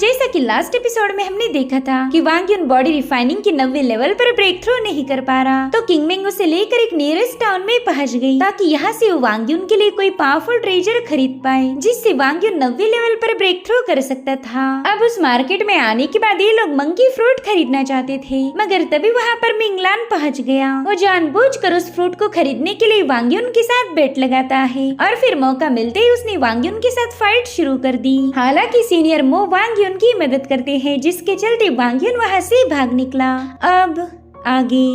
जैसा कि last episode में हमने देखा था कि वांग युन बॉडी रिफाइनिंग के 90 लेवल पर ब्रेक थ्रू नहीं कर पा रहा, तो किंग मिंग उसे लेकर एक नियरेस्ट टाउन में पहुंच गई ताकि यहाँ से वो वांग युन के लिए कोई पावरफुल ट्रेजर खरीद पाए जिससे वांग युन 90 लेवल पर ब्रेक थ्रू कर सकता था। अब उस मार्केट में आने के बाद ये लोग मंकी फ्रूट खरीदना चाहते थे, मगर तभी वहाँ पर मिंगलान पहुँच गया। वो जानबूझकर उस फ्रूट को खरीदने के लिए वांग युन के साथ बेट लगाता है और फिर मौका मिलते ही उसने वांग युन के साथ फाइट शुरू कर दी। हालांकि सीनियर मो वांग युन की मदद करते हैं, जिसके चलते वांग युन वहाँ से भाग निकला। अब आगे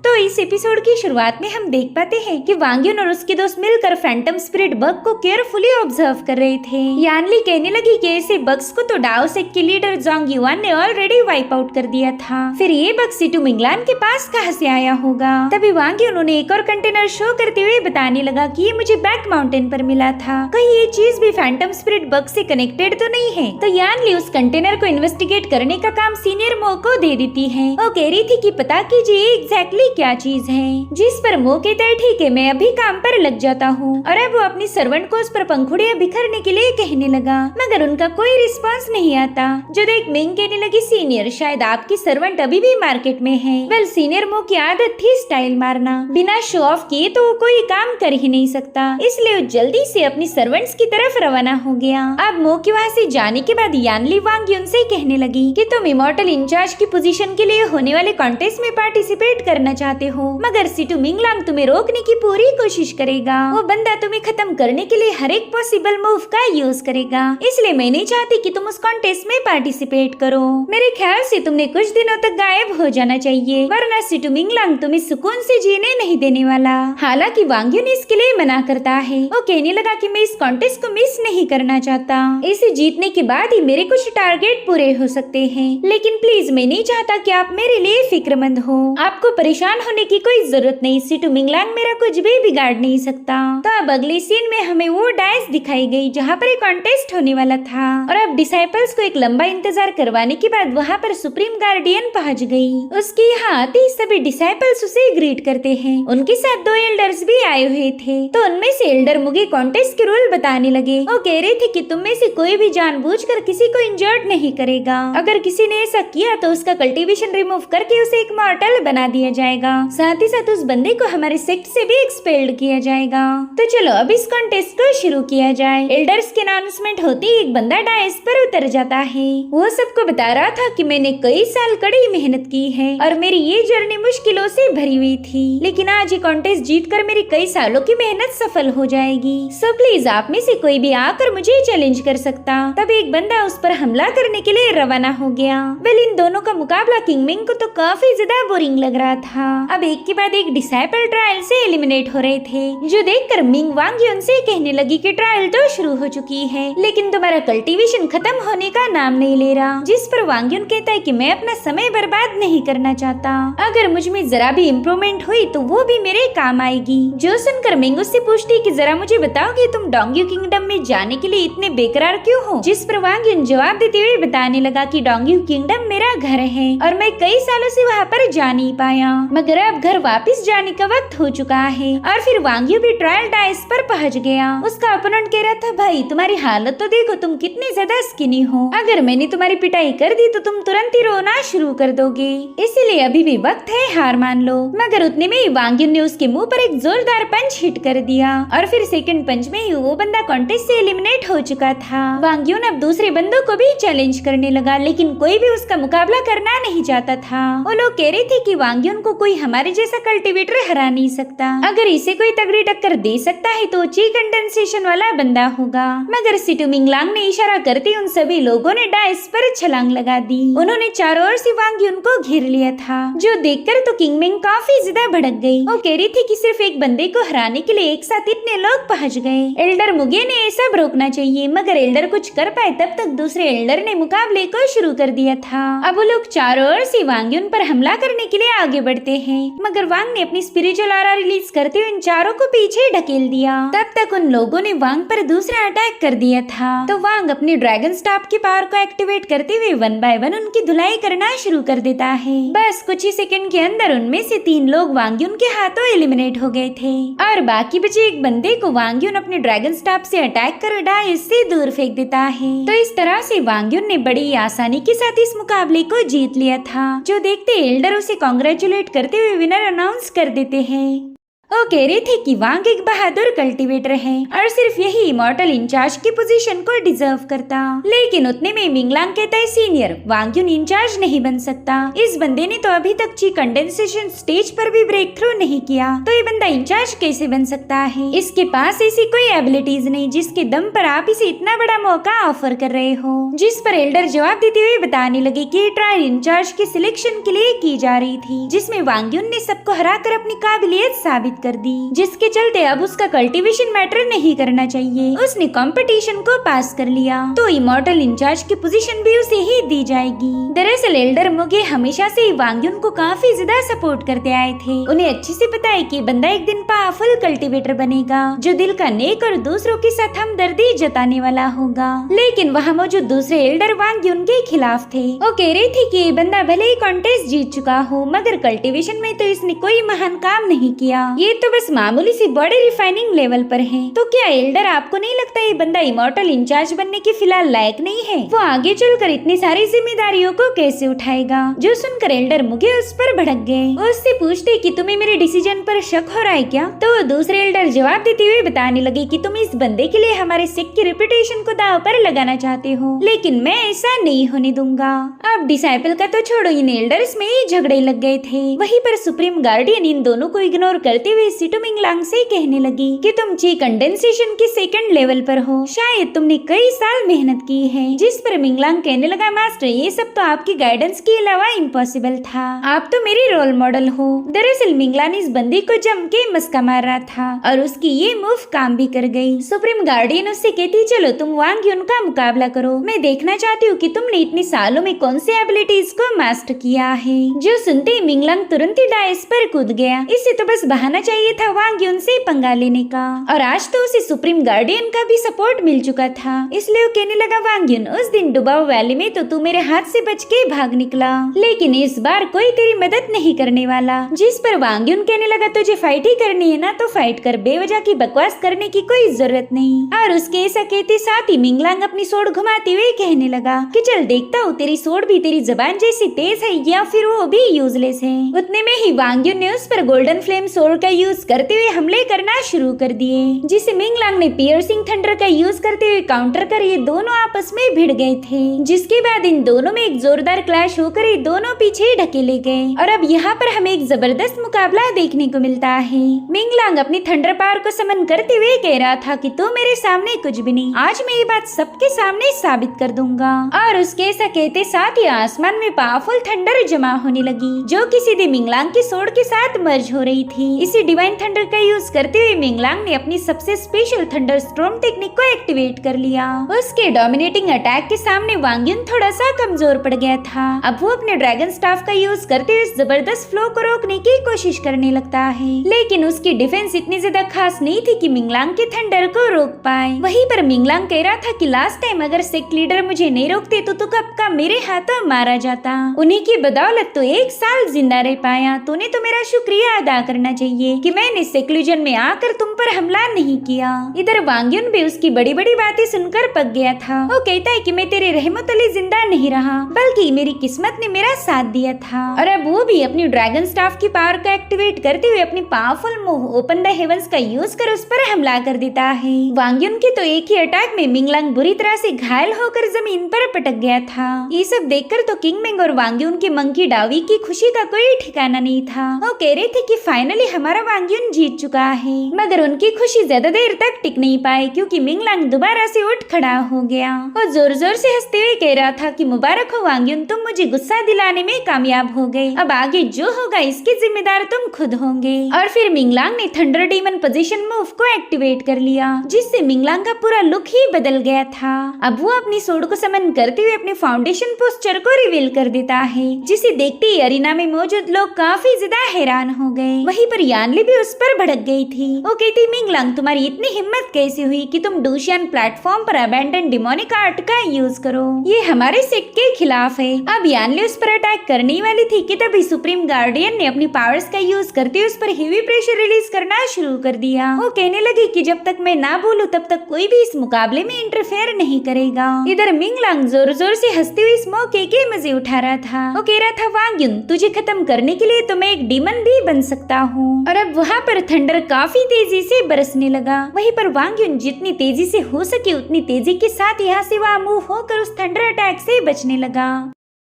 तो इस एपिसोड की शुरुआत में हम देख पाते हैं कि वांग युन और उसके दोस्त मिलकर फैंटम स्पिरिट बग को केयरफुली ऑब्जर्व कर रहे थे। यानली कहने लगी कि ऐसे बग्स को तो डाओ सेक के लीडर जोंग युआन ने ऑलरेडी वाइप आउट कर दिया था, फिर ये बग सिटू मिंगलान के पास कहां से आया होगा। तभी वांग युन उन्हें एक और कंटेनर शो करते हुए बताने लगा कि ये मुझे बैक माउंटेन पर मिला था, कहीं ये चीज भी फैंटम स्पिरिट बग से कनेक्टेड तो नहीं है। तो यानली उस कंटेनर को इन्वेस्टिगेट करने का काम सीनियर मो को दे देती है। वो कह रही थी कि पता कीजिए एग्जैक्टली क्या चीज है, जिस पर मो कहता है ठीक है मैं अभी काम पर लग जाता हूँ। और अब वो अपनी सर्वेंट को उस पर पंखुड़ियाँ बिखरने के लिए कहने लगा, मगर उनका कोई रिस्पांस नहीं आता। जो देख मिंग कहने लगी सीनियर शायद आपकी सर्वेंट अभी भी मार्केट में है। वेल सीनियर मो की आदत थी स्टाइल मारना, बिना शो ऑफ किए तो वो कोई काम कर ही नहीं सकता, इसलिए वो जल्दी से अपनी सर्वेंट्स की तरफ रवाना हो गया। अब मो के वहाँ से जाने के बाद यानली वांग युन से कहने लगी कि तुम इमॉर्टल इंचार्ज की पोजीशन के लिए होने वाले कॉन्टेस्ट में पार्टिसिपेट करना चाहते हो, मगर सिटू मिंगलांग तुम्हें रोकने की पूरी कोशिश करेगा। वो बंदा तुम्हें खत्म करने के लिए हर एक पॉसिबल मूव का यूज करेगा, इसलिए मैं नहीं चाहती कि तुम उस कॉन्टेस्ट में पार्टिसिपेट करो। मेरे ख्याल से तुमने कुछ दिनों तक गायब हो जाना चाहिए, वरना सिटू मिंगलांग तुम्हें सुकून से जीने नहीं देने वाला। हालांकि वांग युन इसके लिए मना करता है। वो कहने लगा कि मैं इस कॉन्टेस्ट को मिस नहीं करना चाहता, इसे जीतने के बाद ही मेरे कुछ टारगेट पूरे हो सकते हैं, लेकिन प्लीज मैं नहीं चाहता कि आप मेरे लिए फिक्रमंद हो। आपको परेशान होने की कोई जरूरत नहीं, सिटू मिंगलांग मेरा कुछ भी बिगाड़ नहीं सकता। तो अब अगले सीन में हमें वो डाइस दिखाई गई जहाँ पर एक कॉन्टेस्ट होने वाला था, और अब डिसाइपल्स को एक लंबा इंतजार करवाने के बाद वहाँ पर सुप्रीम गार्डियन पहुँच गई। उसके यहाँ आते ही सभी डिसाइपल्स उसे ग्रीट करते हैं। उनके साथ 2 एल्डर्स भी आए हुए थे, तो उनमें से एल्डर मुगे कॉन्टेस्ट के रूल बताने लगे। वो कह रहे थे कि तुम में से कोई भी जानबूझकर किसी को इंजर्ड नहीं करेगा, अगर किसी ने ऐसा किया तो उसका कल्टीवेशन रिमूव करके उसे एक मॉर्टल बना दिया जाएगा, साथ ही साथ उस बंदे को हमारे सेक्ट से भी एक्सपेल्ड किया जाएगा। तो चलो अब इस कॉन्टेस्ट को शुरू किया जाए। एल्डर्स के अनाउंसमेंट होते ही एक बंदा डाइस पर उतर जाता है। वो सबको बता रहा था कि मैंने कई साल कड़ी मेहनत की है और मेरी ये जर्नी मुश्किलों से भरी हुई थी, लेकिन आज ये कॉन्टेस्ट जीतकर मेरी कई सालों की मेहनत सफल हो जाएगी। सो प्लीज आप में से कोई भी आकर मुझे चैलेंज कर सकता। तब एक बंदा उस पर हमला करने के लिए रवाना हो गया। वेल इन दोनों का मुकाबला किंग मिंग को तो काफी ज्यादा बोरिंग लग रहा था। अब एक के बाद एक डिसाइपल ट्रायल से एलिमिनेट हो रहे थे, जो देखकर मिंग वांग युन से कहने लगी कि ट्रायल तो शुरू हो चुकी है, लेकिन तुम्हारा कल्टीवेशन खत्म होने का नाम नहीं ले रहा। जिस पर वांग युन कहता है कि मैं अपना समय बर्बाद नहीं करना चाहता, अगर मुझ में जरा भी इम्प्रूवमेंट हुई तो वो भी मेरे काम आएगी। जो सुनकर मिंग उससे पूछती कि जरा मुझे बताओ कि तुम डोंग्यू किंगडम में जाने के लिए इतने बेकरार क्यों हो। जिस पर वांग युन जवाब देते हुए बताने लगा कि डोंग्यू किंगडम मेरा घर है और मैं कई सालों से वहाँ पर जा नहीं पाया, मगर अब घर वापस जाने का वक्त हो चुका है। और फिर वांग यू भी ट्रायल डाइस पर पहुंच गया। उसका ओपोनेंट कह रहा था भाई तुम्हारी हालत तो देखो, तुम कितने ज्यादा स्किनी हो, अगर मैंने तुम्हारी पिटाई कर दी तो तुम तुरंत ही रोना शुरू कर दोगे, इसीलिए अभी भी वक्त है हार मान लो। मगर उतने में ही वांग यू ने उसके मुंह पर एक जोरदार पंच हिट कर दिया और फिर सेकंड पंच में ही वो बंदा कॉन्टेस्ट से एलिमिनेट हो चुका था। वांग यू अब दूसरे बंदों को भी चैलेंज करने लगा, लेकिन कोई भी उसका मुकाबला करना नहीं चाहता था। वो लोग कह रहे थे कि वांग यू को कोई हमारे जैसा कल्टीवेटर हरा नहीं सकता, अगर इसे कोई तगड़ी टक्कर दे सकता है तो ची कंडेंसेशन वाला बंदा होगा। मगर सिटू मिंगलांग ने इशारा करते उन सभी लोगों ने डाइस पर छलांग लगा दी। उन्होंने चारों ओर से वांग युन को घेर लिया था, जो देखकर तो किंग मिंग काफी ज्यादा भड़क गई। वो कह रही थी कि सिर्फ एक बंदे को हराने के लिए एक साथ इतने लोग पहुंच गए। एल्डर मुगे ने ये सब रोकना चाहिए, मगर एल्डर कुछ कर पाए तब तक दूसरे एल्डर ने मुकाबले को शुरू कर दिया था। अब वो लोग चारों ओर से वांग युन पर हमला करने के लिए आगे बढ़ते हैं, मगर वांग ने अपनी स्पिरिचुअल ऑरा रिलीज करते हुए इन चारों को पीछे ढकेल दिया। तब तक उन लोगों ने वांग पर दूसरा अटैक कर दिया था, तो वांग अपनी ड्रैगन स्टाफ की पावर को एक्टिवेट करते हुए 1 बाय 1 उनकी धुलाई करना शुरू कर देता है। बस कुछ ही सेकंड के अंदर उनमें से 3 लोग वांग्युन के हाथों एलिमिनेट हो गए थे और बाकी बचे एक बंदे को वांग्युन अपने ड्रैगन स्टाफ से अटैक कर डाइस से दूर फेंक देता है। तो इस तरह से वांग्युन ने बड़ी आसानी के साथ इस मुकाबले को जीत लिया था। जो देखते एल्डर उसे कांग्रेचुलेट करते हुए विनर अनाउंस कर देते हैं। वो कह रहे थे कि वांग एक बहादुर कल्टीवेटर है और सिर्फ यही इमॉर्टल इंचार्ज की पोजीशन को डिजर्व करता। लेकिन उतने में मिंगलांग कहता है सीनियर, वांग्युन इंचार्ज नहीं बन सकता। इस बंदे ने तो अभी तक ची कंडेंसेशन स्टेज पर भी ब्रेक थ्रू नहीं किया, तो ये बंदा इंचार्ज कैसे बन सकता है? इसके पास ऐसी कोई एबिलिटीज नहीं जिसके दम पर आप इसे इतना बड़ा मौका ऑफर कर रहे हो। जिस पर एल्डर जवाब देते हुए बताने लगे कि ट्रायल इंचार्ज की सिलेक्शन के लिए की जा रही थी, जिसमें वांग्युन ने सबको हराकर अपनी काबिलियत साबित कर दी, जिसके चलते अब उसका कल्टीवेशन मैटर नहीं करना चाहिए। उसने कंपटीशन को पास कर लिया, तो इमॉर्टल इंचार्ज की पोजीशन भी उसे ही दी जाएगी। दरअसल एल्डर मुगे हमेशा से वांग्युन को काफी ज्यादा सपोर्ट करते आए थे। उन्हें अच्छे से पता है कि बंदा एक दिन पावरफुल कल्टीवेटर बनेगा, जो दिल का नेक और दूसरों के साथ हमदर्दी जताने वाला होगा। लेकिन वहाँ मौजूद दूसरे एल्डर वांग्युन के खिलाफ थे। वो कह रहे थे कि ये बंदा भले ही कॉन्टेस्ट जीत चुका हो, मगर कल्टीवेशन में तो इसने कोई महान काम नहीं किया। ये तो बस मामूली सी बॉडी रिफाइनिंग लेवल पर है। तो क्या एल्डर आपको नहीं लगता ये बंदा इमॉर्टल इंचार्ज बनने के फिलहाल लायक नहीं है? वो आगे चलकर इतनी सारी जिम्मेदारियों को कैसे उठाएगा? जो सुनकर एल्डर मुगे उस पर भड़क गए। वो उससे पूछते कि तुम्हें मेरे डिसीजन पर शक हो रहा है क्या? तो दूसरे एल्डर जवाब देते हुए बताने लगे कि तुम इस बंदे के लिए हमारे सिख की रेपुटेशन को दांव पर लगाना चाहते हो, लेकिन मैं ऐसा नहीं होने दूंगा। अब डिसाइपल का तो छोड़ो, इन एल्डर्स में ही झगड़े लग गए थे। वहीं पर सुप्रीम गार्डियन इन दोनों को इग्नोर करते हुए सिटो मिंगलांग से कहने लगी कि तुम ची कंडेंसेशन के सेकंड लेवल पर हो, शायद तुमने कई साल मेहनत की है। जिस पर मिंगलांग कहने लगा, मास्टर ये सब तो आपकी गाइडेंस के अलावा इम्पॉसिबल था, आप तो मेरी रोल मॉडल हो। दरअसल मिंगलांग इस बंदी को जम के मस्का मार रहा था और उसकी ये मूव काम भी कर गई। सुप्रीम गार्डियन उससे कहती, चलो तुम वांग्युन का मुकाबला करो, मैं देखना चाहती हूँ कि तुमने इतने सालों में कौन सी एबिलिटीज को मास्टर किया है। जो सुनते ही मिंगलांग तुरंत ही डाइस पर कूद गया। इसे तो बस बहाना चाहिए था वांग्युन से पंगा लेने का, और आज तो उसे सुप्रीम गार्डियन का भी सपोर्ट मिल चुका था। इसलिए वो कहने लगा, वांग्युन उस दिन डुबाओ वैली में तो तू मेरे हाथ से बच के भाग निकला, लेकिन इस बार कोई तेरी मदद नहीं करने वाला। जिस पर वांग्युन कहने लगा, तुझे फाइट ही करनी है ना तो फाइट कर, बेवजह की बकवास करने की कोई जरूरत नहीं। और उसके ऐसा कहते साथ ही मिंगलांग अपनी सोड घुमाते हुए कहने लगा कि चल देखता हूँ तेरी सोड भी तेरी जबान जैसी तेज है या फिर वो भी यूजलेस है। उतने में ही वांग्युन ने उस पर गोल्डन फ्लेम सोड का यूज करते हुए हमले करना शुरू कर दिए, जिसे मिंगलांग ने पियर्सिंग थंडर का यूज करते हुए काउंटर कर ये दोनों आपस में भिड़ गए थे। जिसके बाद इन दोनों में एक जोरदार क्लैश होकर ये दोनों पीछे ढकेले गए और अब यहाँ पर हमें एक जबरदस्त मुकाबला देखने को मिलता है। मिंगलांग अपनी थंडर पावर को समन करते हुए कह रहा था कि तू मेरे सामने कुछ भी नहीं, आज मैं ये बात सबके सामने साबित कर दूंगा। और उसके ऐसा कहते साथ ही आसमान में पावरफुल थंडर जमा होने लगी, जो कि सीधे मिंगलांग की सोड के साथ मर्ज हो रही थी। इसी डिवाइन थंडर का यूज करते हुए मिंगलांग ने अपनी सबसे स्पेशल थंडर स्टॉर्म टेक्निक को एक्टिवेट कर लिया। उसके डोमिनेटिंग अटैक के सामने वांग्युन थोड़ा सा कमजोर पड़ गया था। अब वो अपने ड्रैगन स्टाफ का यूज करते हुए इस जबरदस्त फ्लो को रोकने की कोशिश करने लगता है, लेकिन उसकी डिफेंस इतनी ज्यादा खास नहीं थी कि मिंगलांग के थंडर को रोक पाए। वहीं पर मिंगलांग कह रहा था कि लास्ट टाइम अगर सेक्ट लीडर मुझे नहीं रोकते तो तू कब का मेरे हाथों मारा जाता। उन्हीं की बदौलत तो 1 साल जिंदा रह पाया। तूने तो मेरा शुक्रिया अदा करना चाहिए कि मैंने सेक्लूजन में आकर तुम पर हमला नहीं किया। इधर वांग्युन भी उसकी बड़ी बड़ी बातें सुनकर पक गया था। वो कहता है कि मैं तेरे रहमतुल्लाह जिंदा नहीं रहा, बल्कि मेरी किस्मत ने मेरा साथ दिया था। और अब वो भी अपनी ड्रैगन स्टाफ की पावर को एक्टिवेट करते हुए अपनी powerful move open the heavens का यूज कर उस पर हमला कर देता है। वांग्युन के तो एक ही अटैक में मिंगलांग बुरी तरह से घायल होकर जमीन पर पटक गया था। ये सब देखकर तो किंग मेंग और वांग्युन के मंकी डावी की खुशी का कोई ठिकाना नहीं था। वो कह रहे थे कि फाइनली हमारा वांग युन जीत चुका है। मगर उनकी खुशी ज्यादा देर तक टिक नहीं पाई क्योंकि मिंगलांग दोबारा से उठ खड़ा हो गया और जोर जोर से हंसते हुए कह रहा था कि मुबारक हो वांग युन, तुम मुझे गुस्सा दिलाने में कामयाब हो गए। अब आगे जो होगा इसके जिम्मेदार तुम खुद होंगे। और फिर मिंगलांग ने थंडर डीमन पोजीशन मूव को एक्टिवेट कर लिया, जिससे मिंगलांग का पूरा लुक ही बदल गया था। अब वो अपनी सोड को समन करते हुए अपने फाउंडेशन पोस्चर को रिवील कर देता है, जिसे देखते ही अरीना में मौजूद लोग काफी ज्यादा हैरान हो गए। वहीं पर यानली भी उस पर भड़क गई थी। वो कहती, मिंगलांग तुम्हारी इतनी हिम्मत कैसे हुई कि तुम डूशियन प्लेटफॉर्म पर अबैंडन डिमोनिक आर्ट का यूज करो, ये हमारे सेट के खिलाफ है। अब यानली उस पर अटैक करने वाली थी कि तभी सुप्रीम गार्डियन ने अपनी पावर्स का यूज करते हुए उस पर हेवी प्रेशर रिलीज करना शुरू कर दिया। वो कहने लगी कि जब तक मैं ना बोलूं तब तक कोई भी इस मुकाबले में इंटरफेयर नहीं करेगा। इधर मिंगलांग जोर जोर से हंसते हुए इस मौके के मजे उठा रहा था। वो कह रहा था, वांग युन, तुझे खत्म करने के लिए तो मैं एक डीमन भी बन सकता हूँ। और अब वहाँ पर थंडर काफी तेजी से बरसने लगा। वहीं पर वांग युन जितनी तेजी से हो सके उतनी तेजी के साथ यहाँ से वहाँ मूव होकर उस थंडर अटैक से बचने लगा।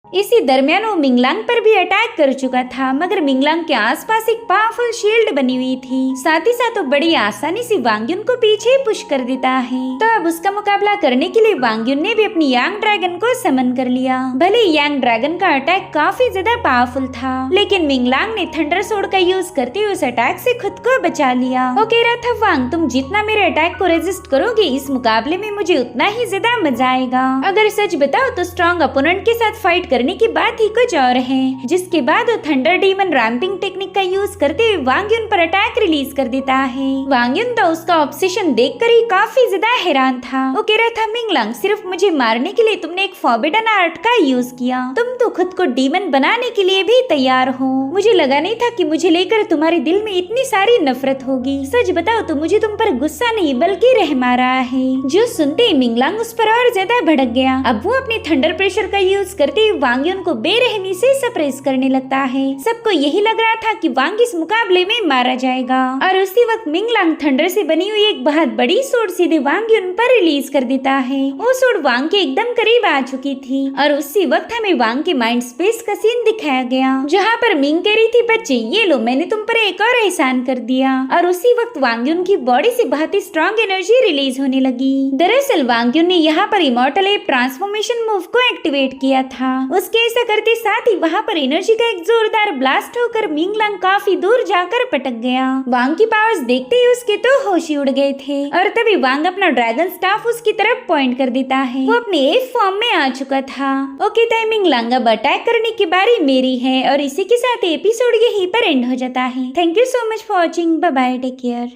इसी दरमियान वो मिंगलांग पर भी अटैक कर चुका था, मगर मिंगलांग के आसपास एक पावरफुल शील्ड बनी हुई थी। साथ ही साथ वो बड़ी आसानी से वांग युन को पीछे पुश कर देता है। तो अब उसका मुकाबला करने के लिए वांग युन ने भी अपनी यांग ड्रैगन को समन कर लिया। भले यांग ड्रैगन का अटैक काफी ज्यादा पावरफुल था, लेकिन मिंगलांग ने थंडर सोड का यूज करते हुए उस अटैक से खुद को बचा लिया। वो कह रहा था, वांग, तुम जितना मेरे अटैक को रेजिस्ट करोगे इस मुकाबले में मुझे उतना ही ज्यादा मजा आएगा। अगर सच बताओ तो स्ट्रॉन्ग अपोनेंट के साथ फाइट करने की बात ही कुछ और है। जिसके बाद वो थंडर डीमन रैंपिंग टेक्निक का यूज करते हुए वांग युन पर अटैक रिलीज कर देता है। वांग युन तो उसका ऑब्सेशन देखकर ही काफी ज्यादा हैरान था। वो कह रहा था, मिंगलांग, सिर्फ मुझे मारने के लिए तुमने एक फॉरबिडन आर्ट का यूज किया। तुम तो खुद को डीमन बनाने के लिए भी तैयार हो। मुझे लगा नहीं था कि मुझे लेकर तुम्हारे दिल में इतनी सारी नफरत होगी। सच बताओ तो मुझे तुम पर गुस्सा नहीं बल्कि रहम आ रहा है। जो सुनते ही मिंगलांग उस पर और ज्यादा भड़क गया। अब वो अपने थंडर प्रेशर का यूज करते हुए वांग युन को बेरहमी से सप्रेस करने लगता है। सबको यही लग रहा था कि वांग इस मुकाबले में मारा जाएगा। और उसी वक्त मिंगलांग थंडर से बनी हुई एक बहुत बड़ी सोड सीधे वांग युन पर रिलीज कर देता है। वो सोड वांग के एकदम करीब आ चुकी थी और उसी वक्त हमें वांग के माइंड स्पेस का सीन दिखाया गया, जहाँ पर मिंग कह रही थी, बच्चे ये लो, मैंने तुम पर एक और एहसान कर दिया। और उसी वक्त वांग युन की बॉडी से बहुत ही स्ट्रॉन्ग एनर्जी रिलीज होने लगी। दरअसल वांग युन ने यहाँ पर इमॉर्टल एप ट्रांसफॉर्मेशन मूव को एक्टिवेट किया था। उसके ऐसा करते साथ ही वहाँ पर एनर्जी का एक जोरदार ब्लास्ट होकर मिंगलांग काफी दूर जाकर पटक गया। वांग की पावर्स देखते ही उसके तो होश ही उड़ गए थे और तभी वांग अपना ड्रैगन स्टाफ उसकी तरफ पॉइंट कर देता है। वो अपने एफ फॉर्म में आ चुका था। ओके तो मिंगलांग, अब अटैक करने की बारी मेरी है और इसी के साथ एपिसोड यहीं पर एंड हो जाता है। Thank you so much for watching. Bye bye, take care.